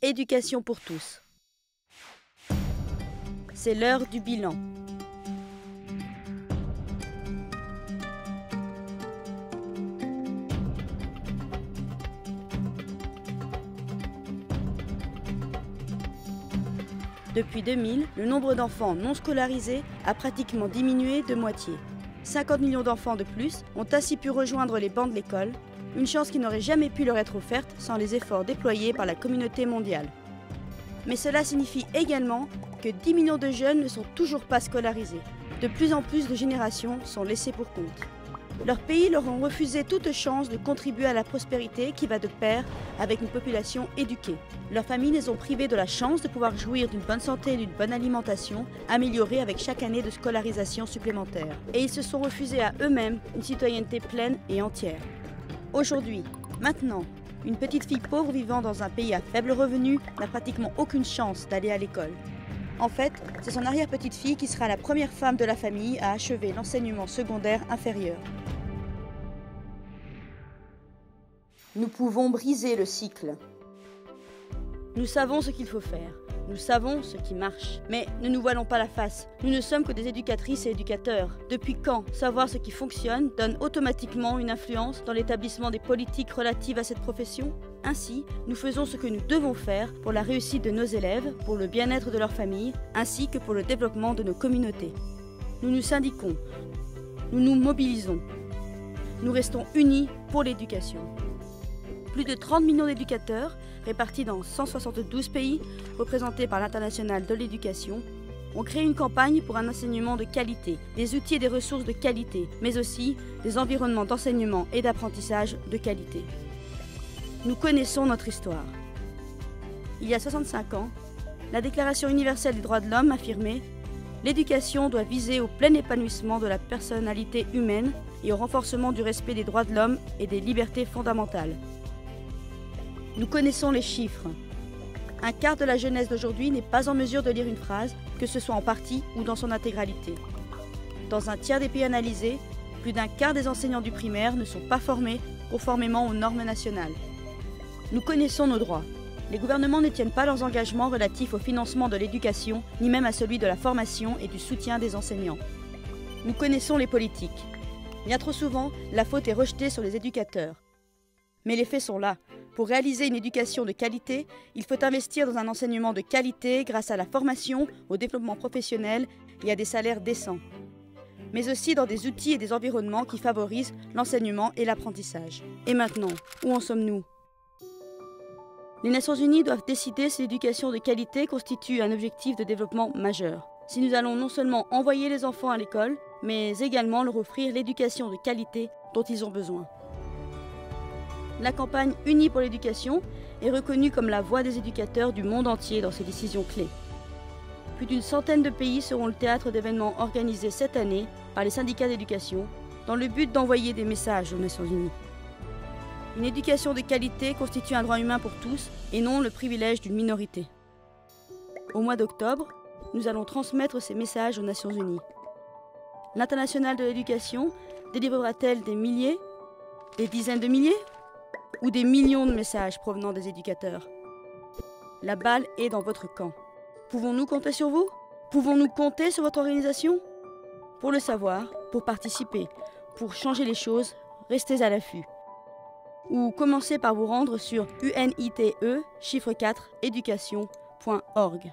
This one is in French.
Éducation pour tous. C'est l'heure du bilan. Depuis 2000, le nombre d'enfants non scolarisés a pratiquement diminué de moitié. 50 millions d'enfants de plus ont ainsi pu rejoindre les bancs de l'école, une chance qui n'aurait jamais pu leur être offerte sans les efforts déployés par la communauté mondiale. Mais cela signifie également que 10 millions de jeunes ne sont toujours pas scolarisés. De plus en plus de générations sont laissées pour compte. Leurs pays leur ont refusé toute chance de contribuer à la prospérité qui va de pair avec une population éduquée. Leurs familles les ont privés de la chance de pouvoir jouir d'une bonne santé et d'une bonne alimentation, améliorée avec chaque année de scolarisation supplémentaire. Et ils se sont refusés à eux-mêmes une citoyenneté pleine et entière. Aujourd'hui, maintenant, une petite fille pauvre vivant dans un pays à faible revenu n'a pratiquement aucune chance d'aller à l'école. En fait, c'est son arrière-petite-fille qui sera la première femme de la famille à achever l'enseignement secondaire inférieur. Nous pouvons briser le cycle. Nous savons ce qu'il faut faire. Nous savons ce qui marche. Mais ne nous voilons pas la face. Nous ne sommes que des éducatrices et éducateurs. Depuis quand savoir ce qui fonctionne donne automatiquement une influence dans l'établissement des politiques relatives à cette profession ? Ainsi, nous faisons ce que nous devons faire pour la réussite de nos élèves, pour le bien-être de leurs familles, ainsi que pour le développement de nos communautés. Nous nous syndiquons. Nous nous mobilisons. Nous restons unis pour l'éducation. Plus de 30 millions d'éducateurs, répartis dans 172 pays, représentés par l'International de l'éducation, ont créé une campagne pour un enseignement de qualité, des outils et des ressources de qualité, mais aussi des environnements d'enseignement et d'apprentissage de qualité. Nous connaissons notre histoire. Il y a 65 ans, la Déclaration universelle des droits de l'homme affirmait « L'éducation doit viser au plein épanouissement de la personnalité humaine et au renforcement du respect des droits de l'homme et des libertés fondamentales. » Nous connaissons les chiffres. Un quart de la jeunesse d'aujourd'hui n'est pas en mesure de lire une phrase, que ce soit en partie ou dans son intégralité. Dans un tiers des pays analysés, plus d'un quart des enseignants du primaire ne sont pas formés conformément aux normes nationales. Nous connaissons nos droits. Les gouvernements ne tiennent pas leurs engagements relatifs au financement de l'éducation, ni même à celui de la formation et du soutien des enseignants. Nous connaissons les politiques. Bien trop souvent, la faute est rejetée sur les éducateurs. Mais les faits sont là. Pour réaliser une éducation de qualité, il faut investir dans un enseignement de qualité grâce à la formation, au développement professionnel et à des salaires décents. Mais aussi dans des outils et des environnements qui favorisent l'enseignement et l'apprentissage. Et maintenant, où en sommes-nous ? Les Nations Unies doivent décider si l'éducation de qualité constitue un objectif de développement majeur. Si nous allons non seulement envoyer les enfants à l'école, mais également leur offrir l'éducation de qualité dont ils ont besoin. La campagne Unis pour l'éducation est reconnue comme la voix des éducateurs du monde entier dans ces décisions clés. Plus d'une centaine de pays seront le théâtre d'événements organisés cette année par les syndicats d'éducation dans le but d'envoyer des messages aux Nations Unies. Une éducation de qualité constitue un droit humain pour tous et non le privilège d'une minorité. Au mois d'octobre, nous allons transmettre ces messages aux Nations Unies. L'International de l'éducation délivrera-t-elle des milliers, des dizaines de milliers ou des millions de messages provenant des éducateurs? La balle est dans votre camp. Pouvons-nous compter sur vous? Pouvons-nous compter sur votre organisation? Pour le savoir, pour participer, pour changer les choses, restez à l'affût. Ou commencez par vous rendre sur unite chiffre 4 éducation.org.